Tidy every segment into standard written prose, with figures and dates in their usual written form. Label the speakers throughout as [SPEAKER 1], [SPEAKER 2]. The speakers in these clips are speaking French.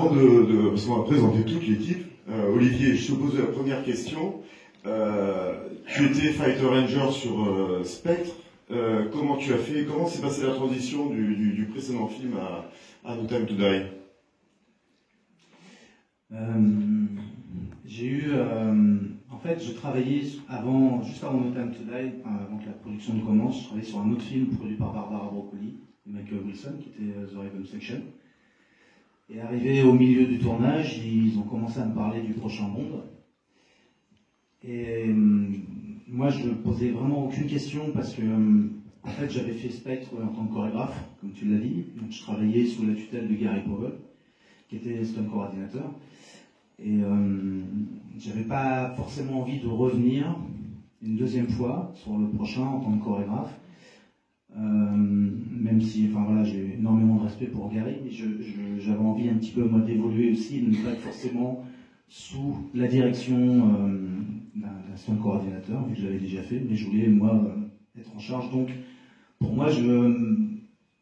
[SPEAKER 1] avant parce qu'on va présenter toute l'équipe, Olivier, je te pose la première question. Tu étais Fighter Ranger sur Spectre. Comment tu as fait, comment s'est passée la transition du précédent film à No Time to Die?
[SPEAKER 2] J'ai eu, en fait, je travaillais juste avant No Time to Die, avant que la production ne commence, je travaillais sur un autre film produit par Barbara Broccoli et Michael Wilson, qui était The Raven Section. Et arrivé au milieu du tournage, ils ont commencé à me parler du prochain Bond. Et moi, je posais vraiment aucune question parce que, en fait, j'avais fait Spectre en tant que chorégraphe, comme tu l'as dit. Donc, je travaillais sous la tutelle de Gary Powell, qui était stunt coordinateur. Et j'avais pas forcément envie de revenir une deuxième fois sur le prochain en tant que chorégraphe. Même si, enfin voilà, j'ai énormément de respect pour Gary, mais j'avais envie un petit peu moi d'évoluer aussi, de ne pas être forcément sous la direction d'un stunt coordinateur, vu que je l'avais déjà fait, mais je voulais moi être en charge. Donc pour moi,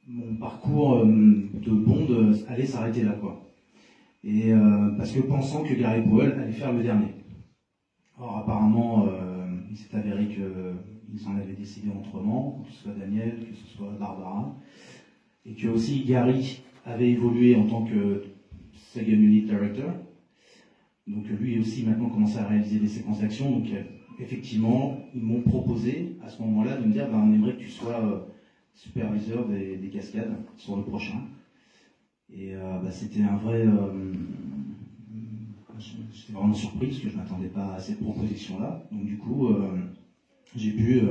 [SPEAKER 2] mon parcours de Bond allait s'arrêter là, quoi. Et parce que pensant que Gary Powell allait faire le dernier. Or apparemment, il s'est avéré qu'ils en avaient décidé autrement, que ce soit Daniel, que ce soit Barbara, et que aussi Gary avait évolué en tant que Second Unit Director. Donc lui aussi maintenant commençait à réaliser des séquences d'action. Donc effectivement, ils m'ont proposé à ce moment-là de me dire on aimerait que tu sois superviseur des cascades sur le prochain. Et c'était un vrai... J'étais vraiment surpris parce que je ne m'attendais pas à cette proposition-là. Donc du coup, j'ai pu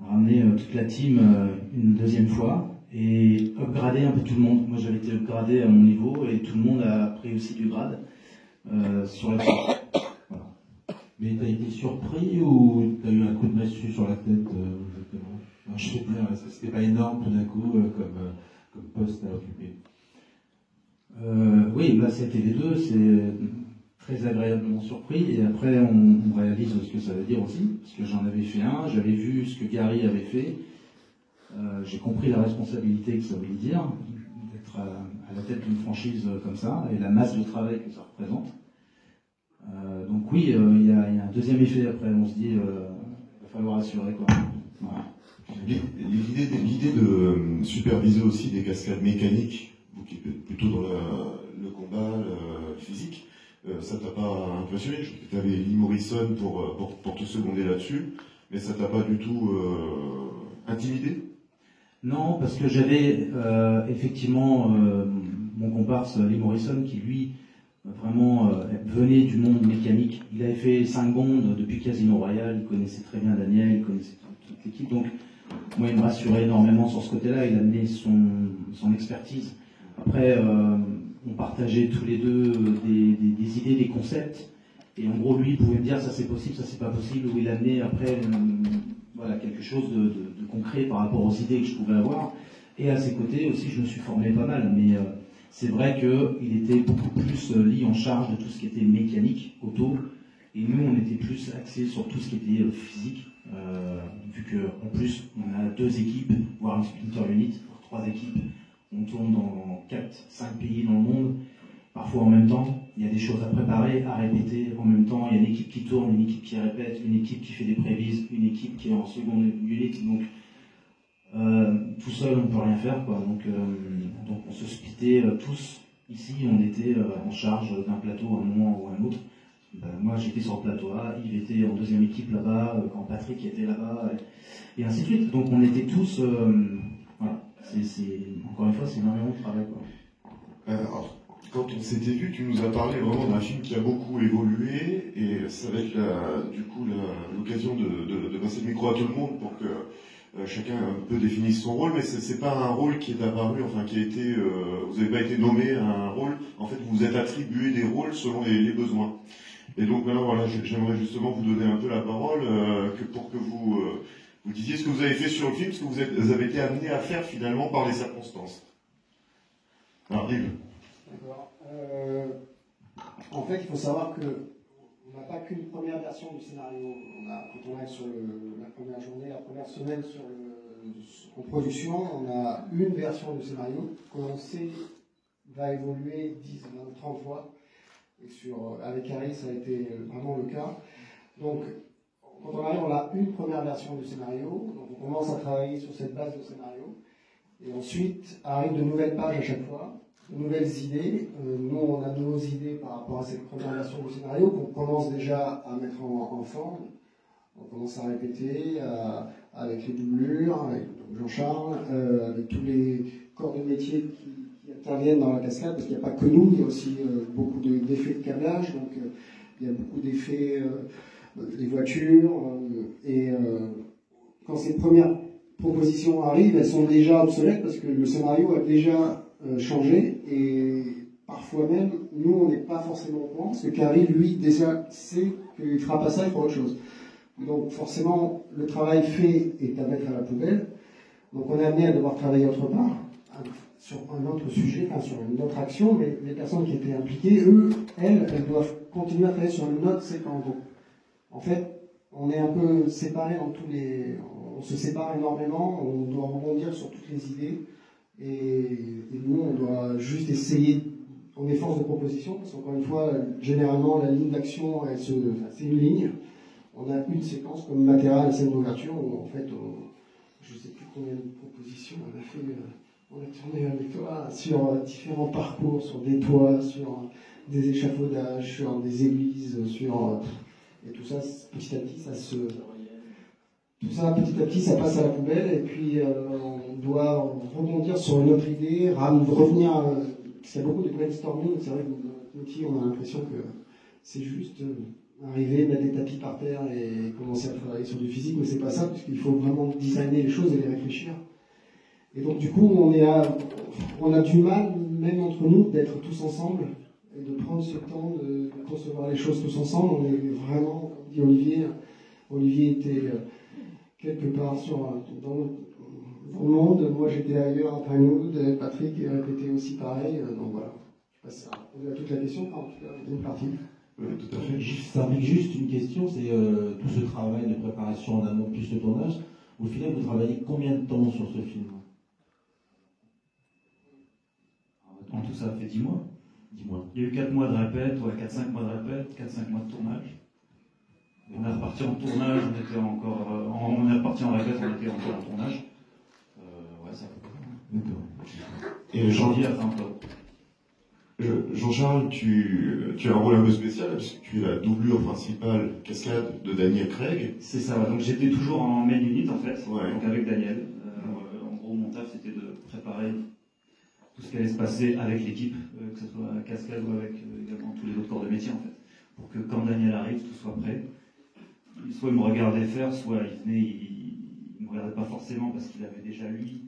[SPEAKER 2] ramener toute la team une deuxième fois et upgrader un peu tout le monde. Moi j'avais été upgradé à mon niveau et tout le monde a pris aussi du grade sur la suite. Voilà.
[SPEAKER 3] Mais t'as été surpris ou t'as eu un coup de massue sur la tête exactement? Je sais plus, c'était pas énorme tout d'un coup comme poste à occuper.
[SPEAKER 2] Oui, là c'était les deux, c'est très agréablement surpris et après on réalise ce que ça veut dire aussi, parce que j'en avais fait un, j'avais vu ce que Gary avait fait, j'ai compris la responsabilité que ça voulait dire, d'être à la tête d'une franchise comme ça, et la masse de travail que ça représente. Donc oui, il y a un deuxième effet après, on se dit, il va falloir assurer quoi. Voilà.
[SPEAKER 1] L'idée de superviser aussi des cascades mécaniques, vous qui êtes plutôt dans le combat le physique, ça t'a pas impressionné? Je sais que tu avais Lee Morrison pour te seconder là-dessus, mais ça t'a pas du tout intimidé?
[SPEAKER 2] Non, parce que j'avais effectivement mon comparse Lee Morrison qui lui vraiment venait du monde mécanique. Il avait fait 5 Bonds depuis Casino Royale, il connaissait très bien Daniel, il connaissait toute l'équipe, donc moi il me rassurait énormément sur ce côté-là, il a amené son expertise. Après, on partageait tous les deux des idées, des concepts, et en gros lui il pouvait me dire ça c'est possible, ça c'est pas possible, ou il amenait après voilà, quelque chose de concret par rapport aux idées que je pouvais avoir. Et à ses côtés aussi je me suis formé pas mal, mais c'est vrai qu'il était beaucoup plus lié en charge de tout ce qui était mécanique, auto, et nous on était plus axés sur tout ce qui était physique, vu qu'en plus on a 2 équipes, voire une splinter unit, 3 équipes, on tourne dans 4-5 pays dans le monde, parfois en même temps, il y a des choses à préparer, à répéter en même temps, il y a une équipe qui tourne, une équipe qui répète, une équipe qui fait des prévises, une équipe qui est en seconde unit, donc tout seul on ne peut rien faire, quoi. Donc on se splittait tous. Ici on était en charge d'un plateau à un moment ou à un autre. Moi j'étais sur le plateau A, Yves était en deuxième équipe là-bas, quand Patrick était là-bas, et ainsi de suite. Donc on était tous, voilà, encore une fois c'est énormément de travail, quoi.
[SPEAKER 1] Alors, quand on s'était vu, tu nous as parlé vraiment d'un film qui a beaucoup évolué, et ça va être du coup l'occasion de passer le micro à tout le monde pour que chacun un peu définisse son rôle, mais c'est pas un rôle qui est apparu, enfin qui a été, vous n'avez pas été nommé à un rôle, en fait vous vous êtes attribué des rôles selon les besoins. Et donc maintenant voilà, j'aimerais justement vous donner un peu la parole pour que vous disiez ce que vous avez fait sur le film, ce que vous avez été amené à faire finalement par les circonstances. Alors Yves.
[SPEAKER 4] D'accord. En fait, il faut savoir que on n'a pas qu'une première version du scénario. Quand on est sur la première journée, la première semaine en production, on a une version du scénario qu'on sait va évoluer 10, 20, 30 fois. Et avec Harry, ça a été vraiment le cas. Donc, quand on arrive, on a une première version du scénario. Donc, on commence à travailler sur cette base de scénario. Et ensuite, arrivent de nouvelles pages à chaque fois, de nouvelles idées. Nous, on a nos idées par rapport à cette première version du scénario qu'on commence déjà à mettre en forme. On commence à répéter avec les doublures, avec Jean-Charles, avec tous les corps de métier qui interviennent dans la cascade, parce qu'il n'y a pas que nous, il y a aussi beaucoup d'effets de câblage, donc il y a beaucoup d'effets, des voitures, et quand ces premières propositions arrivent, elles sont déjà obsolètes, parce que le scénario a déjà changé, et parfois même, nous, on n'est pas forcément au courant, parce que Carrie, lui, déjà sait qu'il ne fera pas ça, il fera autre chose. Donc forcément, le travail fait est à mettre à la poubelle. Donc on est amené à devoir travailler autre part, sur un autre sujet, enfin sur une autre action, mais les personnes qui étaient impliquées, elles doivent continuer à travailler sur une autre séquence. Donc, en fait, on est un peu séparés dans tous les... On se sépare énormément, on doit rebondir sur toutes les idées, et nous, on doit juste essayer, on est force de proposition, parce qu'encore une fois, généralement, la ligne d'action, c'est une ligne. On a une séquence comme Matera, la scène d'ouverture, où en fait, je ne sais plus combien de propositions on a fait, on a tourné avec toi sur différents parcours, sur des toits, sur des échafaudages, sur des églises, et tout ça, petit à petit, ça passe à la poubelle, et puis on doit rebondir sur une autre idée, revenir, parce qu'il y a beaucoup de brainstorming, c'est vrai que dans notre métier, on a l'impression que c'est juste... arriver, mettre des tapis par terre et commencer à travailler sur du physique, mais c'est pas ça, puisqu'il faut vraiment designer les choses et les réfléchir. Et donc du coup, on a du mal, même entre nous, d'être tous ensemble et de prendre ce temps de concevoir les choses tous ensemble. On est vraiment, comme dit Olivier était quelque part dans le monde, moi j'étais ailleurs à Pinewood, Patrick répétait aussi pareil, donc voilà. Je sais pas si ça répond à toute la question, en tout cas, une partie.
[SPEAKER 1] Oui, tout à fait.
[SPEAKER 3] Ça implique juste une question, c'est tout ce travail de préparation en amont plus le tournage. Au final, vous travaillez combien de temps sur ce film?
[SPEAKER 2] En tout, ça a fait 10 mois.
[SPEAKER 3] 10 mois.
[SPEAKER 2] Il y a eu 4 mois de répète, 4-5 mois de répète, 4-5 mois de tournage. On est reparti en tournage, on est reparti en répète, on était encore en tournage. Ouais, ça fait pas.
[SPEAKER 3] D'accord.
[SPEAKER 1] Et
[SPEAKER 2] Janvier à fin octobre.
[SPEAKER 1] Jean-Charles, tu as un rôle un peu spécial, parce que tu es la doublure principale cascade de Daniel Craig.
[SPEAKER 2] C'est ça, donc j'étais toujours en main unit en fait,
[SPEAKER 1] Ouais.
[SPEAKER 2] donc avec Daniel. En gros, mon taf c'était de préparer tout ce qui allait se passer avec l'équipe, que ce soit à cascade ou avec également tous les autres corps de métier en fait, pour que quand Daniel arrive, tout soit prêt. Soit il me regardait faire, soit il venait, il ne me regardait pas forcément parce qu'il avait déjà lui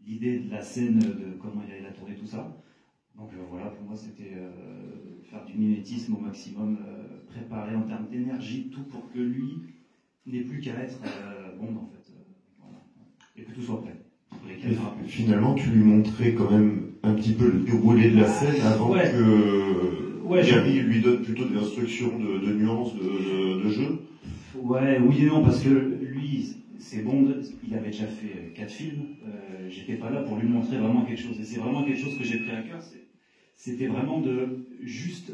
[SPEAKER 2] l'idée de la scène, de comment il allait la tourner, tout ça. Donc voilà, pour moi c'était faire du mimétisme au maximum, préparer en termes d'énergie, tout pour que lui n'ait plus qu'à être bon en fait, voilà. Et que tout soit prêt.
[SPEAKER 1] Et finalement, tu lui montrais quand même un petit peu le déroulé de la scène avant que Gary lui donne plutôt des instructions de nuances de jeu.
[SPEAKER 2] Ouais, oui et non, parce que lui, c'est Bond, il avait déjà fait 4 films, j'étais pas là pour lui montrer vraiment quelque chose, et c'est vraiment quelque chose que j'ai pris à cœur, c'était vraiment de juste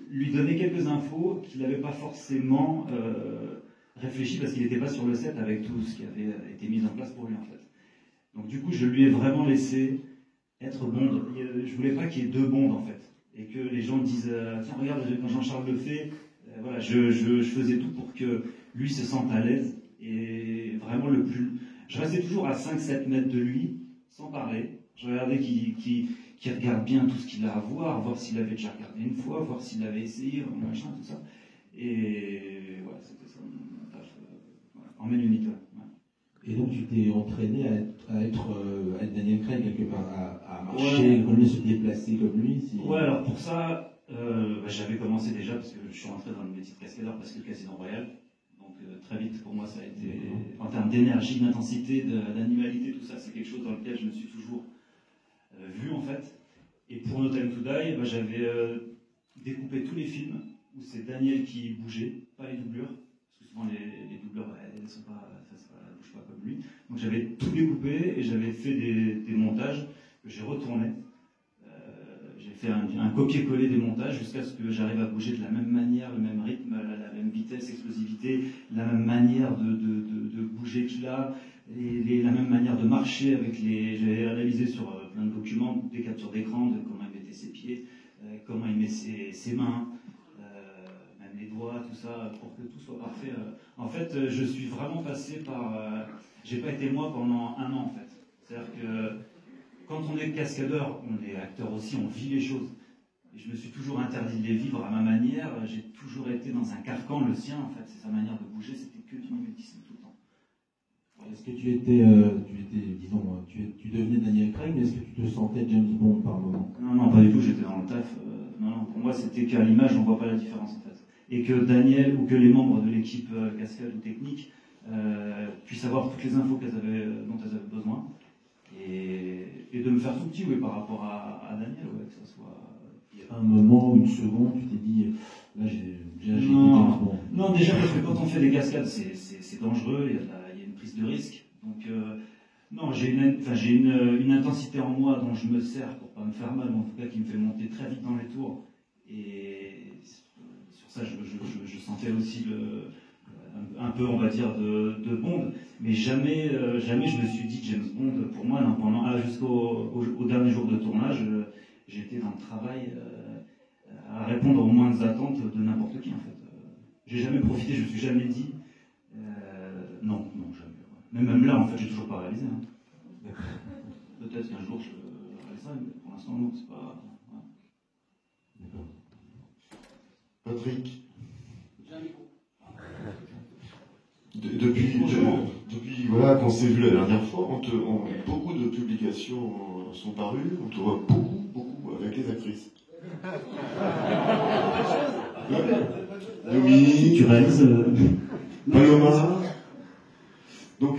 [SPEAKER 2] lui donner quelques infos qu'il n'avait pas forcément réfléchi, parce qu'il n'était pas sur le set avec tout ce qui avait été mis en place pour lui en fait. Donc du coup, je lui ai vraiment laissé être Bond, je voulais pas qu'il y ait 2 Bonds en fait, et que les gens disent, tiens regarde, quand Jean-Charles le fait, voilà, je faisais tout pour que lui se sente à l'aise, et vraiment je restais toujours à 5-7 mètres de lui, sans parler. Je regardais qu'il regarde bien tout ce qu'il a à voir s'il avait déjà regardé une fois, voir s'il avait essayé, machin, tout ça. Et voilà, c'était ça mon tâche, en main unit. Ouais.
[SPEAKER 3] Et donc tu t'es entraîné à être Daniel Craig quelque part, à marcher, comme lui, se déplacer comme lui.
[SPEAKER 2] Ouais, alors pour ça, j'avais commencé déjà parce que je suis rentré dans le métier de cascadeur parce que le Casino Royal. Donc très vite pour moi ça a été, en termes d'énergie, d'intensité, d'animalité, tout ça, c'est quelque chose dans lequel je me suis toujours vu en fait. Et pour No Time to Die, j'avais découpé tous les films où c'est Daniel qui bougeait, pas les doublures, parce que souvent les doubleurs elles ne bougent pas comme lui. Donc j'avais tout découpé et j'avais fait des montages que j'ai retournés fait un copier-coller des montages jusqu'à ce que j'arrive à bouger de la même manière, le même rythme, la même vitesse, explosivité, la même manière de bouger qu'il a, et la même manière de marcher avec les... J'avais réalisé sur plein de documents des captures d'écran de comment il mettait ses pieds, comment il met ses mains, même les doigts, tout ça, pour que tout soit parfait. En fait, je suis vraiment passé par... j'ai pas été moi pendant 1 an, en fait. C'est-à-dire que quand on est cascadeur, on est acteur aussi, on vit les choses. Et je me suis toujours interdit de les vivre à ma manière. J'ai toujours été dans un carcan, le sien, en fait. C'est sa manière de bouger, c'était que du mimétisme tout le temps.
[SPEAKER 3] Est-ce que tu devenais Daniel Craig, mais est-ce que tu te sentais James Bond par moment?
[SPEAKER 2] Non, pas du tout, j'étais dans le taf. Non, pour moi, c'était qu'à l'image, on voit pas la différence, en fait. Et que Daniel ou que les membres de l'équipe cascade ou technique puissent avoir toutes les infos dont elles avaient besoin. Et de me faire tout petit, oui, par rapport à Daniel, ouais, que ça soit...
[SPEAKER 3] Un moment, une seconde, tu t'es dit, là j'ai
[SPEAKER 2] non, déjà parce que quand on fait des cascades, c'est dangereux, il y a une prise de risque. Donc, non, j'ai une intensité en moi dont je me sers pour pas me faire mal, mais en tout cas qui me fait monter très vite dans les tours. Et sur ça, je sentais aussi un peu, on va dire, de Bond, mais jamais je me suis dit James Bond. Pour moi, jusqu'au dernier jour de tournage, j'étais dans le travail à répondre aux moindres attentes de n'importe qui, en fait. J'ai jamais profité, je me suis jamais dit non, jamais. Même là, en fait, j'ai toujours pas réalisé. Hein. Peut-être qu'un jour je réaliserai, mais pour l'instant, non, c'est pas...
[SPEAKER 3] D'accord.
[SPEAKER 1] Patrick. Depuis voilà, qu'on s'est vu la dernière fois, beaucoup de publications sont parues, on te voit beaucoup avec les actrices. Dominique,
[SPEAKER 2] Tu réalises
[SPEAKER 1] Paloma. Donc,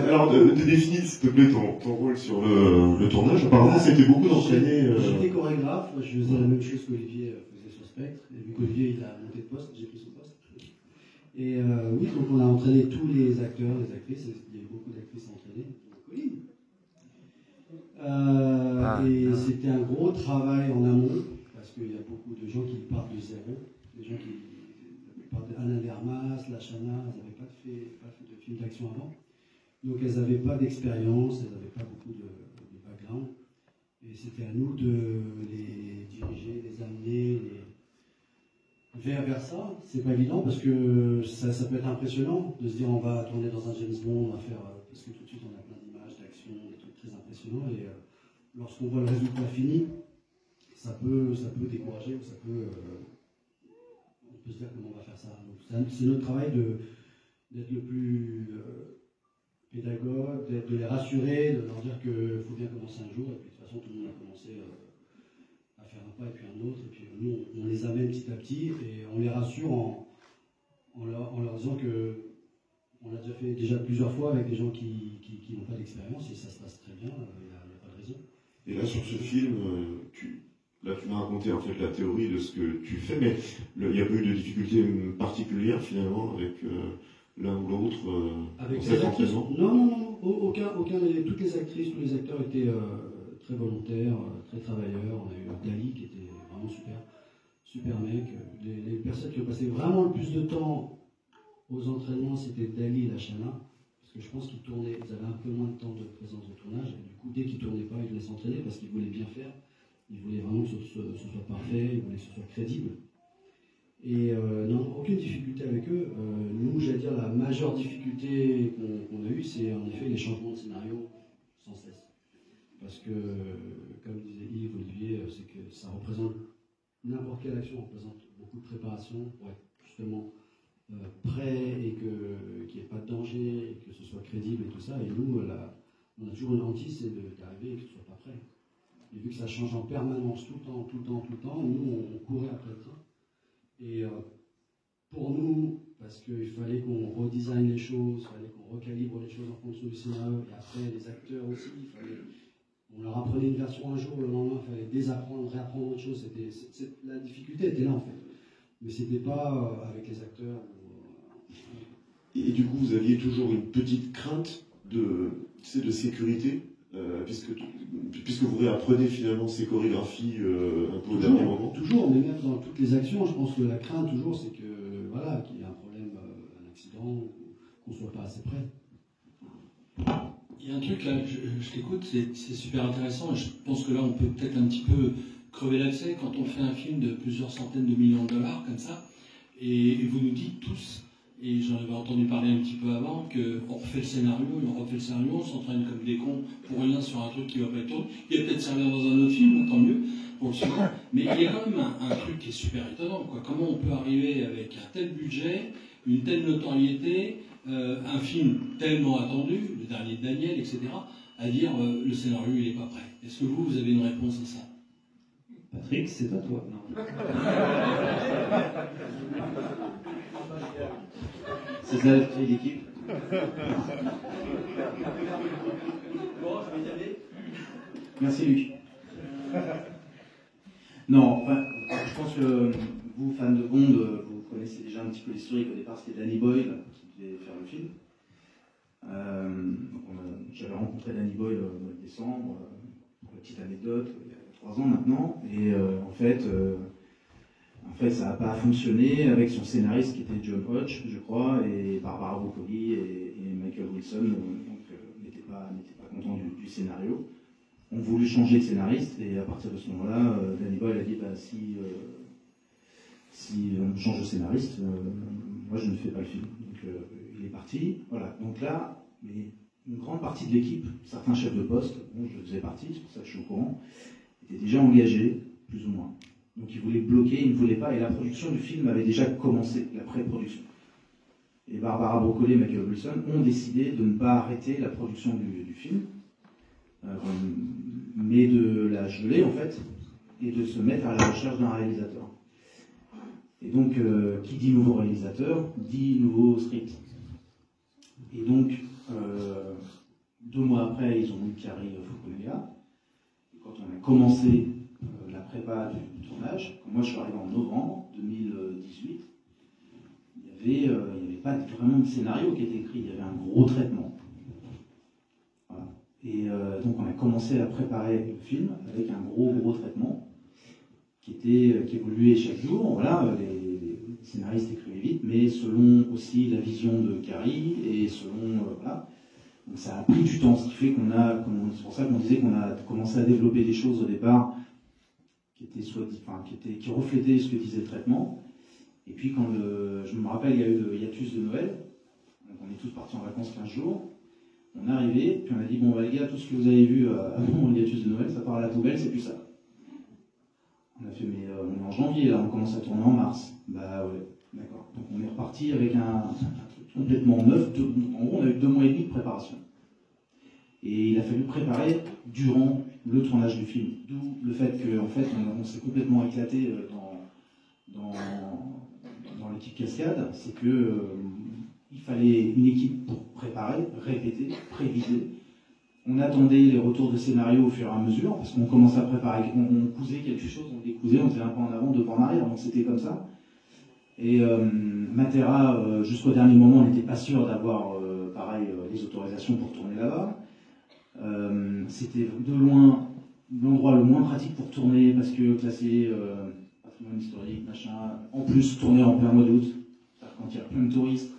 [SPEAKER 1] alors, définis s'il te plaît ton rôle sur le tournage. Apparemment, c'était beaucoup d'entraîner.
[SPEAKER 5] J'étais chorégraphe, je faisais la même chose qu'Olivier faisait sur Spectre. Et vu qu'Olivier il a monté de poste, j'ai pris son poste. Et oui, donc on a entraîné tous les acteurs, les actrices. Il y a eu beaucoup d'actrices à entraîner. Et c'était un gros travail en amont, parce qu'il y a beaucoup de gens qui partent de zéro. Des gens la plupart d'Anna de Armas, Lashana, elles n'avaient pas fait de film d'action avant. Donc elles n'avaient pas d'expérience, elles n'avaient pas beaucoup de background. Et c'était à nous de les diriger, les amener, vers ça. C'est pas évident parce que ça peut être impressionnant de se dire on va tourner dans un James Bond, on va faire. Parce que tout de suite on a plein d'images, d'action, des trucs très impressionnants. Et lorsqu'on voit le résultat fini, ça peut décourager ou ça peut. On peut se dire comment on va faire ça. Donc, c'est notre travail d'être le plus pédagogue, de les rassurer, de leur dire qu'il faut bien commencer un jour, et puis de toute façon tout le monde a commencé à faire un pas et puis un autre, et puis nous on les amène petit à petit et on les rassure en leur disant que on l'a déjà fait plusieurs fois avec des gens qui n'ont pas d'expérience et ça se passe très bien, il n'y a pas de raison.
[SPEAKER 1] Et là sur ce film, tu m'as raconté en fait la théorie de ce que tu fais, mais il n'y a pas eu de difficulté particulière finalement avec l'un ou l'autre
[SPEAKER 5] avec
[SPEAKER 1] cet entraînement?
[SPEAKER 5] Non, aucun. Toutes les actrices, tous les acteurs étaient très volontaires, très travailleurs. On a eu Dali qui était vraiment super mec. Les personnes qui ont passé vraiment le plus de temps aux entraînements, c'était Dali et Lashana, parce que je pense qu'ils avaient un peu moins de temps de présence de tournage, et du coup dès qu'ils tournaient pas, ils venaient s'entraîner parce qu'ils voulaient bien faire. Ils voulaient vraiment que ce soit parfait, ils voulaient que ce soit crédible. Et non, aucune difficulté avec eux. Nous, j'allais dire, la majeure difficulté qu'on a eue, c'est en effet les changements de scénario sans cesse. Parce que, comme disait Yves, Olivier, c'est que ça représente, n'importe quelle action représente beaucoup de préparation pour être justement prêt et qu'il n'y ait pas de danger, et que ce soit crédible et tout ça. Et nous, on a toujours une hantise, c'est d'arriver et que ce ne soit pas prêt. Et vu que ça change en permanence tout le temps, nous, on courait après le train. Et pour nous, parce qu'il fallait qu'on redesign les choses, il fallait qu'on recalibre les choses en fonction du scénario, et après les acteurs aussi, on leur apprenait une version un jour, le lendemain, il fallait désapprendre, réapprendre autre chose. La difficulté était là en fait. Mais c'était pas avec les acteurs.
[SPEAKER 1] Et du coup, vous aviez toujours une petite crainte de sécurité puisque vous réapprenez finalement ces chorégraphies un peu au dernier moment.
[SPEAKER 5] Toujours, mais même dans toutes les actions, je pense que la crainte toujours, c'est que voilà, qu'il y ait un problème, un accident, qu'on ne soit pas assez près.
[SPEAKER 6] Il y a un truc là, je t'écoute, c'est super intéressant, et je pense que là on peut peut-être un petit peu crever l'abcès quand on fait un film de plusieurs centaines de millions de dollars comme ça, et vous nous dites tous, et j'en avais entendu parler un petit peu avant, qu'on refait le scénario, et on refait le scénario, on s'entraîne comme des cons pour rien sur un truc qui va pas être tourné. Il va peut-être servir dans un autre film, tant mieux, pour le suivant. Mais il y a quand même un truc qui est super étonnant, quoi. Comment on peut arriver avec un tel budget, une telle notoriété, un film tellement attendu, le dernier de Daniel, etc., à dire le scénario il n'est pas prêt. Est-ce que vous avez une réponse à ça?
[SPEAKER 2] Patrick, c'est à toi. Non. C'est ça l'esprit d'équipe. Bon, je vais y aller. Merci Luc. Non, enfin, je pense que vous, fans de Bond, vous connaissez déjà un petit peu l'historique. Au départ, c'était Danny Boyle qui devait faire le film. J'avais rencontré Danny Boyle au mois de décembre, pour la petite anecdote, il y a 3 ans maintenant, et en fait, ça n'a pas fonctionné avec son scénariste qui était John Hodge, je crois, et Barbara Broccoli et Michael Wilson, n'étaient pas contents du scénario. On voulu changer de scénariste, et à partir de ce moment-là, Danny Boyle a dit si on change de scénariste, moi je ne fais pas le film. Donc il est parti. Voilà. Donc là, mais une grande partie de l'équipe, certains chefs de poste, dont je faisais partie, c'est pour ça que je suis au courant, étaient déjà engagés, plus ou moins. Donc ils voulaient bloquer, ils ne voulaient pas, et la production du film avait déjà commencé, la pré-production. Et Barbara Broccoli et Michael Wilson ont décidé de ne pas arrêter la production du film, mais de la geler en fait, et de se mettre à la recherche d'un réalisateur. Et donc, qui dit nouveau réalisateur, dit nouveau script. Et donc, 2 mois après, ils ont eu Cary Fukunaga. Et quand on a commencé la prépa du tournage, quand moi je suis arrivé en novembre 2018, il n'y avait pas vraiment de scénario qui était écrit, il y avait un gros traitement. Voilà. Et donc on a commencé à préparer le film avec un gros traitement qui évoluait chaque jour. Voilà, les scénaristes écrivaient vite, mais selon aussi la vision de Cary et selon voilà. Donc ça a pris du temps, ce qui fait c'est pour ça qu'on disait qu'on a commencé à développer des choses au départ qui reflétaient ce que disait le traitement. Et puis quand je me rappelle, il y a eu le hiatus de Noël, donc on est tous partis en vacances 15 jours. On est arrivé, puis on a dit bon les gars, tout ce que vous avez vu avant le hiatus de Noël, ça part à la poubelle, c'est plus ça. On a fait mais on est en janvier là, on commence à tourner en mars. Bah ouais, d'accord. Donc on est reparti avec un truc complètement neuf. En gros, on a eu 2 mois et demi de préparation. Et il a fallu préparer durant le tournage du film. D'où le fait qu'en fait, on s'est complètement éclaté dans l'équipe Cascade. C'est que il fallait une équipe pour préparer, répéter, préviser. On attendait les retours de scénario au fur et à mesure, parce qu'on commençait à préparer, on cousait quelque chose, on décousait, on faisait un pas en avant, 2 pas en arrière, donc c'était comme ça. Et Matera, jusqu'au dernier moment, on n'était pas sûr d'avoir, les autorisations pour tourner là-bas. C'était de loin l'endroit le moins pratique pour tourner, parce que classé patrimoine historique, machin, en plus tourner en plein mois d'août, quand il y a plein de touristes.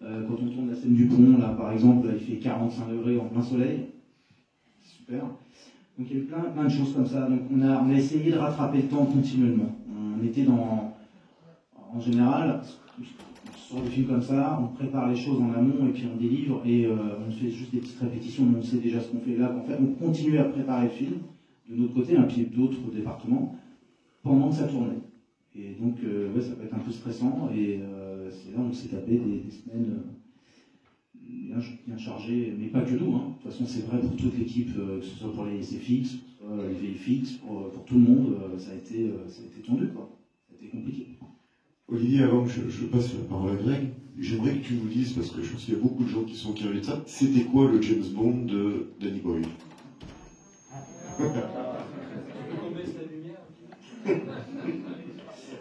[SPEAKER 2] Quand on tourne la scène du pont, là par exemple, il fait 45 degrés en plein soleil. C'est super. Donc il y a eu plein de choses comme ça. Donc on a essayé de rattraper le temps continuellement. On était en général, sur des films comme ça, on prépare les choses en amont et puis on délivre et on fait juste des petites répétitions, mais on sait déjà ce qu'on fait là. En fait, on continue à préparer le film de notre côté, un pied d'autres départements, pendant que ça tournait. Et donc, ouais, ça peut être un peu stressant et c'est là où on s'est tapé des semaines bien chargées, mais pas que nous. Hein. De toute façon, c'est vrai pour toute l'équipe, que ce soit pour les SFX, les VFX, pour tout le monde, ça a été tendu, quoi. Ça a été compliqué.
[SPEAKER 1] Olivier, avant que je passe la parole à Greg, j'aimerais que tu nous dises, parce que je pense qu'il y a beaucoup de gens qui sont curieux de ça, c'était quoi le James Bond de Danny Boyle?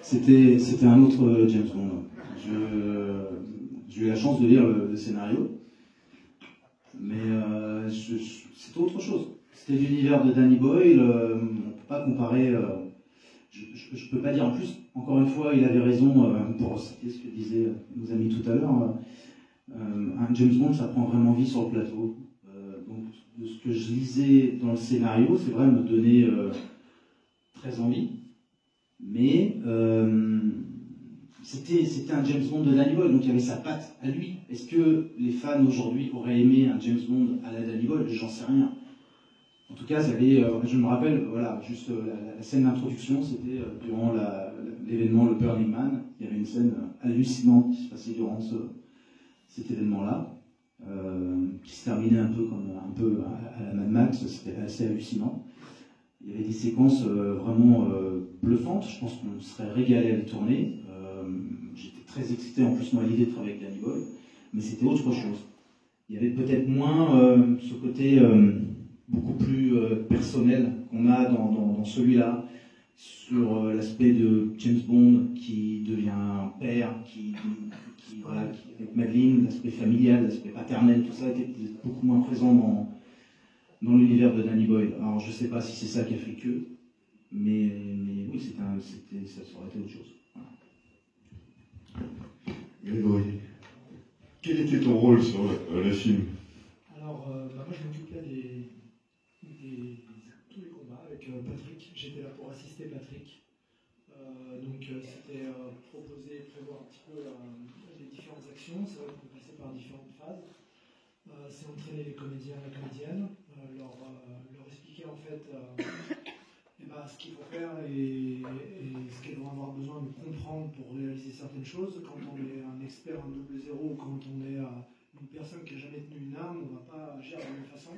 [SPEAKER 2] C'était un autre James Bond. J'ai eu la chance de lire le scénario. Mais c'était autre chose. C'était l'univers de Danny Boyle, on ne peut pas comparer. Je peux pas dire. En plus, encore une fois, il avait raison pour citer ce que disaient nos amis tout à l'heure. Un James Bond, ça prend vraiment vie sur le plateau. Donc, de ce que je lisais dans le scénario, c'est vrai, me donnait très envie. Mais c'était un James Bond de Danny Boyle, donc il y avait sa patte à lui. Est-ce que les fans aujourd'hui auraient aimé un James Bond à la Danny Boyle? J'en sais rien. En tout cas, je me rappelle, voilà, juste la scène d'introduction, c'était durant l'événement Le Burning Man. Il y avait une scène hallucinante qui se passait durant cet événement-là, qui se terminait un peu à la Mad Max. C'était assez hallucinant. Il y avait des séquences vraiment bluffantes. Je pense qu'on serait régalé à les tourner. J'étais très excité en plus moi à l'idée de travailler avec Danny Boyle, mais c'était autre chose. Il y avait peut-être moins ce côté beaucoup plus personnel qu'on a dans celui-là, sur l'aspect de James Bond qui devient un père, voilà, avec Madeleine, l'aspect familial, l'aspect paternel, tout ça était beaucoup moins présent dans l'univers de Danny Boyle. Alors je ne sais pas si c'est ça qui a fait que, mais oui, ça aurait été autre chose. Voilà.
[SPEAKER 1] Grégory, quel était ton rôle sur le film?
[SPEAKER 7] Alors, moi je m'occupais de tous les combats avec Patrick. J'étais là pour assister Patrick. Donc c'était proposer, prévoir un petit peu les différentes actions. C'est vrai qu'on passait par différentes phases. C'est entraîner les comédiens et les comédiennes, leur expliquer en fait ce qu'il faut faire et ce qu'elles vont avoir besoin de comprendre pour réaliser certaines choses. Quand on est un expert en 0-0 ou quand on est une personne qui n'a jamais tenu une arme, on ne va pas agir de la même façon.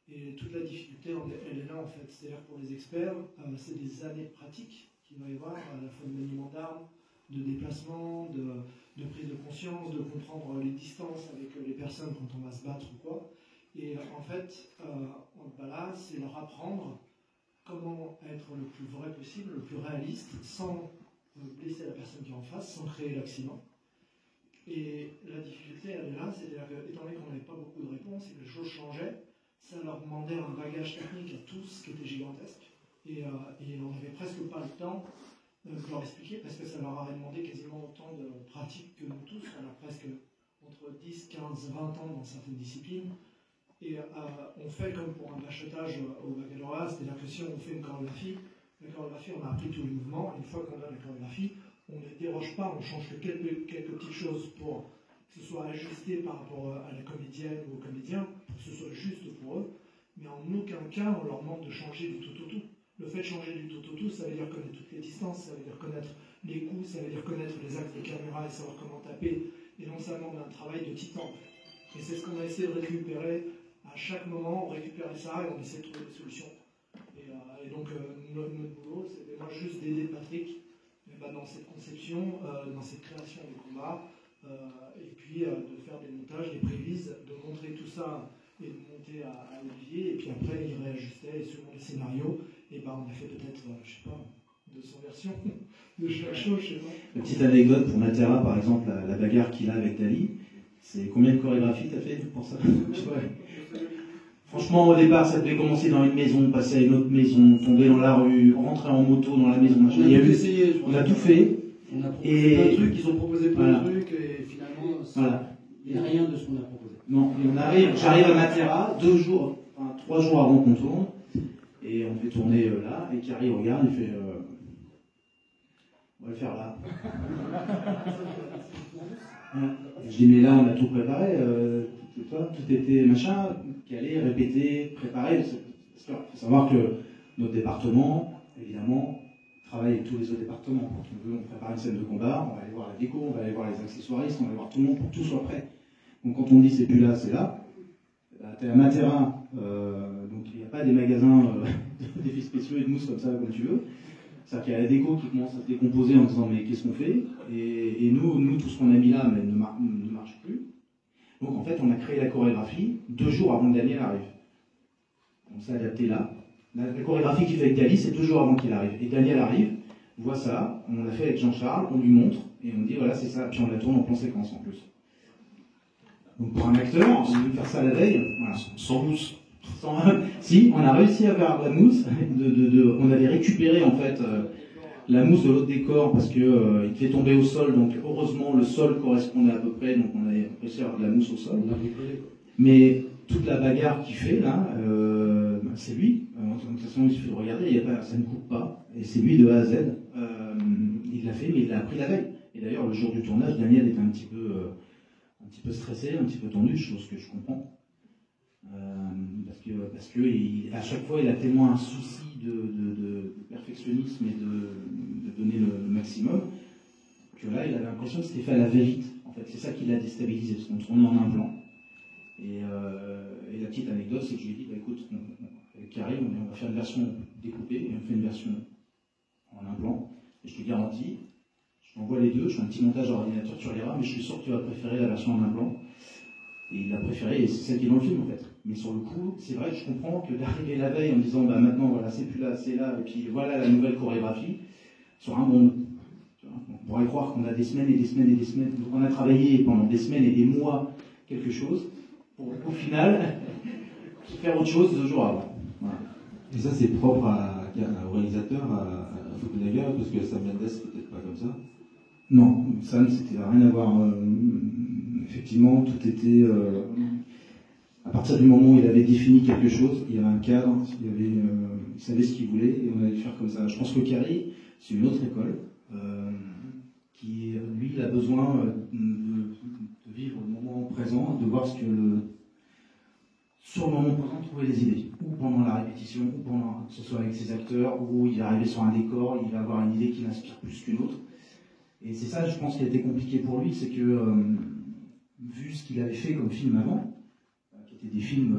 [SPEAKER 7] Et toute la difficulté, elle est là en fait. C'est-à-dire pour les experts, c'est des années de pratique qu'il va y avoir, à la fois de maniement d'armes, de déplacement, de prise de conscience, de comprendre les distances avec les personnes quand on va se battre ou quoi. Et en fait, là, c'est leur apprendre comment être le plus vrai possible, le plus réaliste, sans blesser la personne qui est en face, sans créer l'accident. Et la difficulté, elle est là, c'est-à-dire que, étant donné qu'on n'avait pas beaucoup de réponses et que les choses changeaient, ça leur demandait un bagage technique à tous qui était gigantesque. Et on n'avait presque pas le temps de leur expliquer, parce que ça leur aurait demandé quasiment autant de pratique que nous tous. On a presque entre 10, 15, 20 ans dans certaines disciplines. Et on fait comme pour un bachotage au baccalauréat, c'est-à-dire que si on fait une chorégraphie, la chorégraphie, on a appris tous les mouvements. Une fois qu'on a la chorégraphie, on ne déroge pas, on change que quelques petites choses pour que ce soit ajusté par rapport à la comédienne ou au comédien, pour que ce soit juste pour eux. Mais en aucun cas, on leur demande de changer du tout au tout. Le fait de changer du tout au tout, ça veut dire connaître toutes les distances, ça veut dire connaître les coups, ça veut dire connaître les axes des caméras et savoir comment taper. Et donc ça demande un travail de titan. Et c'est ce qu'on a essayé de récupérer. À chaque moment, on récupérait ça et on essayait de trouver des solutions. Et donc, notre boulot, c'était moi juste d'aider Patrick dans cette conception, dans cette création des combats, et puis de faire des montages, des prévises, de montrer tout ça et de monter à Olivier, et puis après, il réajustait selon les scénarios. Et on a fait peut-être, je sais pas, 200 versions de chaque chose, je sais pas.
[SPEAKER 2] Une petite anecdote pour Matera, par exemple, la bagarre qu'il a avec Dali. C'est combien de chorégraphies t'as fait pour ça? Franchement, au départ, ça devait commencer dans une maison, passer à une autre maison, tomber dans la rue, rentrer en moto dans la maison. Machin. On a tout fait.
[SPEAKER 5] On a proposé plein de trucs, ils ont proposé plein de trucs, et finalement, il n'y a rien de ce qu'on a proposé.
[SPEAKER 2] Non, j'arrive à Matera 3 jours avant qu'on tourne, et on fait tourner là, et Carrie regarde, il fait on va le faire là. Je dis, mais là, on a tout préparé, tout était machin, calé, répété, préparé. Il faut savoir que notre département, évidemment, travaille avec tous les autres départements. Quand on prépare une scène de combat, on va aller voir la déco, on va aller voir les accessoiristes, on va aller voir tout le monde pour que tout soit prêt. Donc quand on dit c'est plus là, c'est là, t'es à Matera, donc il n'y a pas des magasins d'effets spéciaux et de mousse comme ça, comme tu veux. C'est-à-dire qu'il y a la déco qui commence à se décomposer en disant mais qu'est-ce qu'on fait, et nous, tout ce qu'on a mis là mais ne marche plus. Donc en fait, on a créé la chorégraphie 2 jours avant que Daniel arrive. On s'est adapté là. La chorégraphie qu'il fait avec Dali, c'est 2 jours avant qu'il arrive. Et Daniel arrive, voit ça, on l'a fait avec Jean-Charles, on lui montre, et on dit voilà c'est ça, puis on la tourne en plan séquence en plus. Donc pour un acteur, on veut faire ça la veille, voilà.
[SPEAKER 1] Sans mousse.
[SPEAKER 2] Si, on a réussi à faire la mousse. On avait récupéré en fait la mousse de l'autre décor parce que il devait tomber au sol. Donc heureusement le sol correspondait à peu près, donc on avait réussi à avoir de la mousse au sol. Mais toute la bagarre qu'il fait là, c'est lui. De toute façon, il suffit de regarder, ça ne coupe pas. Et c'est lui de A à Z. Il l'a fait, mais il l'a appris la veille. Et d'ailleurs, le jour du tournage, Daniel était un petit peu stressé, un petit peu tendu, chose que je comprends. Parce que à chaque fois, il a tellement un souci de perfectionnisme et de donner le maximum, que là, il avait l'impression que c'était fait à la va-vite. En fait, c'est ça qui l'a déstabilisé, parce qu'on tournait en un plan. Et la petite anecdote, c'est que je lui ai dit, bah, écoute, avec Carré, on va faire une version découpée, et on fait une version en un plan. Et je te garantis, je t'envoie les deux, je fais un petit montage à ordinateur, tu reliras, mais je suis sûr que tu vas préférer la version en un plan. Et il l'a préféré, et c'est celle qui est dans le film en fait. Mais sur le coup, c'est vrai que je comprends que d'arriver la veille en me disant, bah maintenant, voilà, c'est plus là, c'est là, et puis voilà la nouvelle chorégraphie, sur un monde. On pourrait croire qu'on a des semaines et des semaines et des semaines, donc on a travaillé pendant des semaines et des mois quelque chose, pour au final faire autre chose 2 jours avant. Voilà.
[SPEAKER 3] Et ça, c'est propre au réalisateur, à Fukunaga, parce que Sam Mendes, peut-être pas comme ça.
[SPEAKER 2] Non, Sam, c'était rien à voir. Effectivement, tout était. À partir du moment où il avait défini quelque chose, il y avait un cadre, il savait ce qu'il voulait, et on allait le faire comme ça. Je pense que Carré, c'est une autre école, qui, lui, il a besoin de vivre le moment présent, de voir sur le moment présent, trouver des idées. Ou pendant la répétition, ou pendant, que ce soit avec ses acteurs, ou il est arrivé sur un décor, il va avoir une idée qui l'inspire plus qu'une autre. Et c'est ça, je pense, qui a été compliqué pour lui, c'est que, vu ce qu'il avait fait comme film avant, qui étaient des films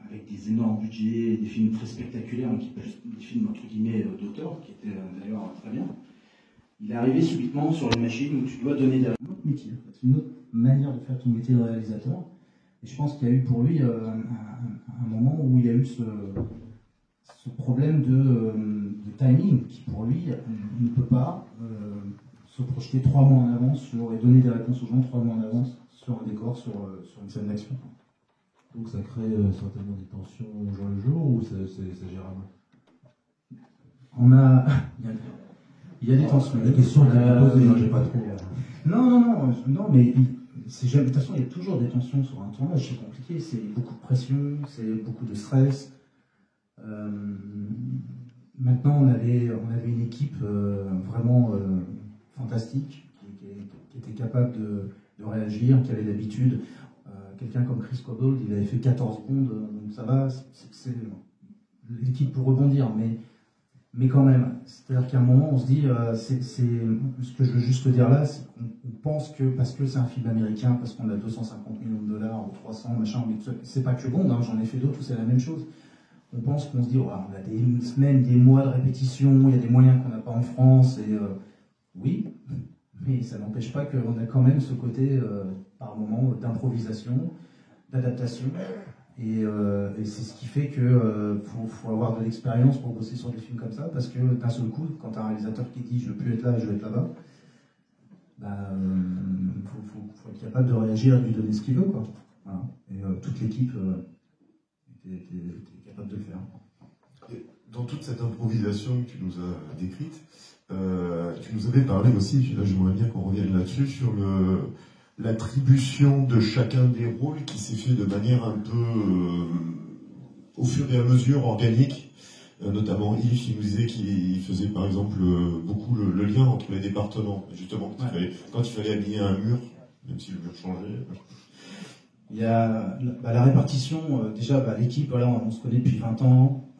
[SPEAKER 2] avec des énormes budgets, des films très spectaculaires, des films entre guillemets d'auteur, qui étaient d'ailleurs très bien, il est arrivé subitement sur les machines où tu dois donner un autre métier, une autre manière de faire ton métier de réalisateur. Et je pense qu'il y a eu pour lui un moment où il y a eu ce problème de timing qui, pour lui, ne peut pas se projeter 3 mois en avance et donner des réponses aux gens 3 mois en avance sur un décor, sur une scène d'action.
[SPEAKER 3] Donc ça crée certainement des tensions au jour le jour, ou c'est gérable?
[SPEAKER 2] Il y a des tensions.
[SPEAKER 3] La question que posée, j'ai pas trop.
[SPEAKER 2] Non, mais de toute façon, il y a toujours des tensions sur un tournage, c'est compliqué, c'est beaucoup de pression, c'est beaucoup de stress. Maintenant, on avait une équipe vraiment fantastique, qui était capable de réagir, qui avait l'habitude. Quelqu'un comme Chris Cobbold, il avait fait 14 bondes, donc ça va, l'équipe peut rebondir, mais quand même. C'est-à-dire qu'à un moment, on se dit, ce que je veux juste dire là, c'est qu'on pense que parce que c'est un film américain, parce qu'on a 250 millions de dollars ou 300, machin, mais c'est pas que Bond, hein, j'en ai fait d'autres où c'est la même chose. On pense qu'on se dit, oh, on a des semaines, des mois de répétition, il y a des moyens qu'on n'a pas en France, et oui, mais ça n'empêche pas qu'on a quand même ce côté, par moment, d'improvisation, d'adaptation, et c'est ce qui fait que faut avoir de l'expérience pour bosser sur des films comme ça, parce que d'un seul coup, quand tu as un réalisateur qui dit je veux plus être là, je veux être là-bas, faut être capable de réagir et de lui donner ce qu'il veut, quoi. Voilà. Et toute l'équipe était capable de le faire.
[SPEAKER 1] Et dans toute cette improvisation que tu nous as décrite, tu nous avais parlé aussi, puis là j'aimerais bien qu'on revienne là-dessus, sur l'attribution de chacun des rôles qui s'est fait de manière un peu au fur et à mesure organique, notamment Yves qui nous disait qu'il faisait par exemple beaucoup le lien entre les départements, justement quand il fallait habiller un mur, même si le mur changeait.
[SPEAKER 2] Il y a la répartition, déjà l'équipe, voilà, on se connaît depuis 20 ans,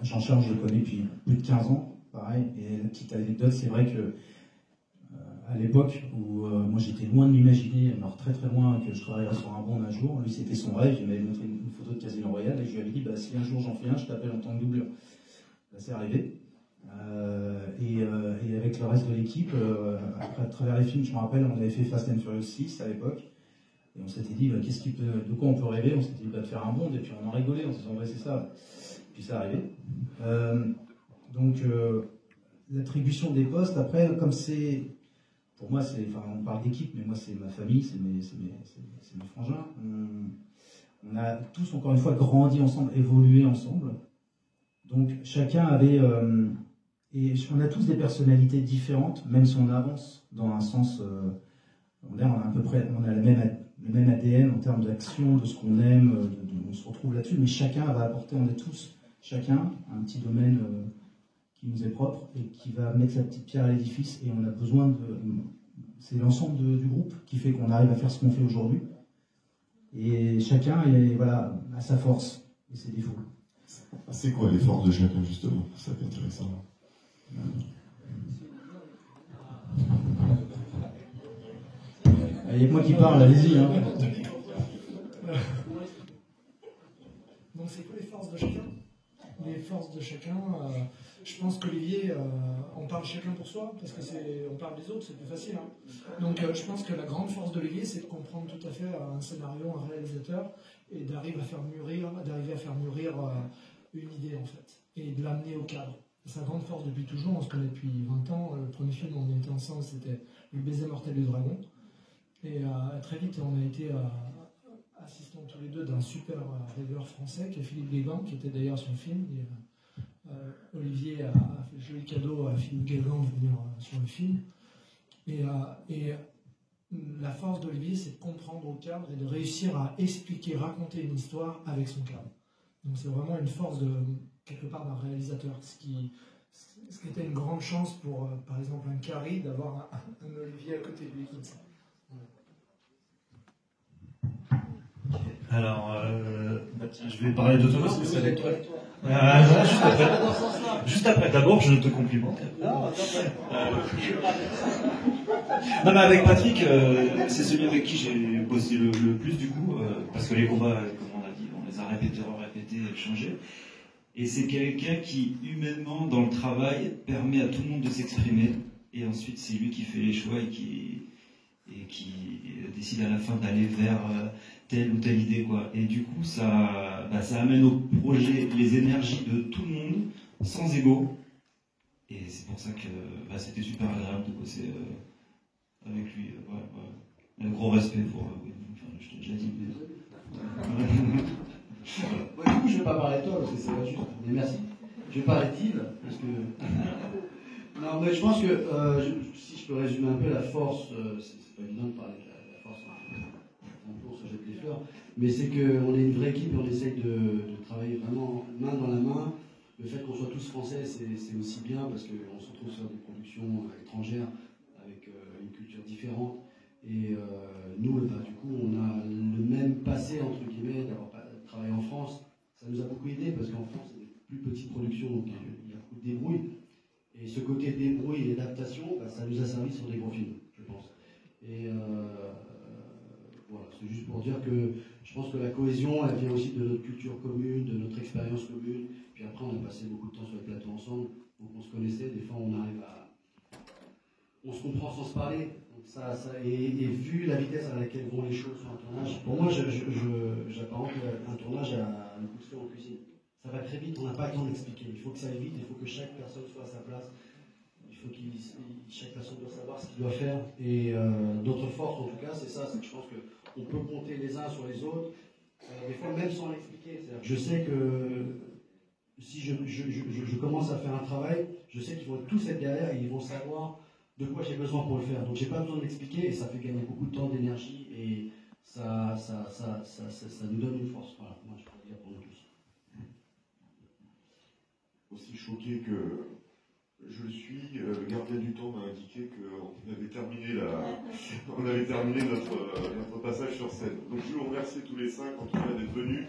[SPEAKER 2] Jean-Charles je le connais depuis plus de 15 ans, pareil, et la petite anecdote, c'est vrai que à l'époque où moi j'étais loin de m'imaginer, alors très très loin, que je travaillerais sur un Bond un jour, lui c'était son rêve, il m'avait montré une photo de Casino Royale et je lui avais dit si un jour j'en fais un, je t'appelle en tant que doubleur. Là c'est arrivé. Et avec le reste de l'équipe, à travers les films, je me rappelle, on avait fait Fast and Furious 6 à l'époque, et on s'était dit de quoi on peut rêver, on s'était dit de faire un Bond, et puis on en rigolait, on se disait c'est ça, puis c'est arrivé. Donc l'attribution des postes, après, comme c'est pour moi, on parle d'équipe, mais moi, c'est ma famille, c'est mes frangins. On a tous, encore une fois, grandi ensemble, évolué ensemble. Donc, chacun avait... et on a tous des personnalités différentes, même si on avance dans un sens... on a à peu près le même ADN en termes d'action, de ce qu'on aime, on se retrouve là-dessus, mais chacun va apporter, on est tous, chacun, un petit domaine qui nous est propre et qui va mettre sa petite pierre à l'édifice, et on a besoin de... C'est l'ensemble du groupe qui fait qu'on arrive à faire ce qu'on fait aujourd'hui. Et chacun a sa force et ses défauts.
[SPEAKER 1] C'est quoi les forces de chacun, justement? Ça va être intéressant.
[SPEAKER 2] Il n'y a que moi qui parle, allez-y. Hein.
[SPEAKER 7] Donc c'est quoi les forces de chacun? Les forces de chacun, je pense qu'Olivier, on parle chacun pour soi, parce que on parle des autres, c'est plus facile. Hein. Donc je pense que la grande force d'Olivier, c'est de comprendre tout à fait un scénario, un réalisateur, et d'arriver à faire mûrir une idée en fait, et de l'amener au cadre. C'est sa grande force depuis toujours, on se connaît depuis 20 ans. Le premier film où on était ensemble, c'était Le baiser mortel du dragon. Et très vite, on a été assistants tous les deux d'un super rêveur français qui est Philippe Guégan, qui était d'ailleurs sur le film. Et, Olivier a fait le joli cadeau à Philippe Guégan de venir sur le film. Et la force d'Olivier, c'est de comprendre au cadre et de réussir à expliquer, raconter une histoire avec son cadre. Donc c'est vraiment une force quelque part d'un réalisateur, ce qui était une grande chance pour, par exemple, un Carré, d'avoir un Olivier à côté de lui comme ça.
[SPEAKER 8] Alors, tiens, je vais parler de Thomas, c'est avec toi. Juste après. D'abord, je te complimente. Non, mais avec Patrick, c'est celui avec qui j'ai bossé le plus du coup, parce que les combats, comme on a dit, on les a répétés, échangés. Et c'est quelqu'un qui, humainement, dans le travail, permet à tout le monde de s'exprimer. Et ensuite, c'est lui qui fait les choix et qui décide à la fin d'aller vers telle ou telle idée, quoi. Et du coup, ça amène au projet les énergies de tout le monde, sans ego. Et c'est pour ça que c'était super agréable de bosser avec lui. Un gros respect pour... je t'ai déjà dit.
[SPEAKER 5] Du coup, je ne vais pas parler de toi, parce que c'est pas juste. Mais merci. Je vais parler d'Yves, parce que... Non, mais je pense que, si je peux résumer un peu la force, c'est pas évident de parler de la force, un peu on se jette des fleurs, mais c'est qu'on est une vraie équipe et on essaye de travailler vraiment main dans la main. Le fait qu'on soit tous français, c'est aussi bien, parce qu'on se retrouve sur des productions étrangères avec une culture différente. Et nous, du coup, on a le même passé, entre guillemets, d'avoir travaillé en France. Ça nous a beaucoup aidé, parce qu'en France, c'est des plus petites productions, donc il y a beaucoup de débrouille. Et ce côté débrouille et d'adaptation, ça nous a servi sur des gros films, je pense. Et voilà, c'est juste pour dire que je pense que la cohésion, elle vient aussi de notre culture commune, de notre expérience commune. Puis après, on a passé beaucoup de temps sur les plateaux ensemble, donc on se connaissait. Des fois, on se comprend sans se parler. Donc et vu la vitesse à laquelle vont les choses sur un tournage, pour moi, j'apparente un tournage à un coup de feu en cuisine. Ça va très vite, on n'a pas le temps d'expliquer. Il faut que ça aille vite, il faut que chaque personne soit à sa place. Il faut que chaque personne doit savoir ce qu'il doit faire. Et notre force, en tout cas, c'est ça. C'est que je pense qu'on peut compter les uns sur les autres, des fois même sans l'expliquer. Je sais que si je commence à faire un travail, je sais qu'ils vont tous être derrière et ils vont savoir de quoi j'ai besoin pour le faire. Donc j'ai pas besoin de l'expliquer et ça fait gagner beaucoup de temps, d'énergie et ça nous donne une force. Voilà, moi je peux dire pour nous tous.
[SPEAKER 1] Aussi choqué que je suis, le gardien du temps m'a indiqué qu'on avait terminé notre passage sur scène. Donc je vous remercie tous les 5 en tout cas d'être venus.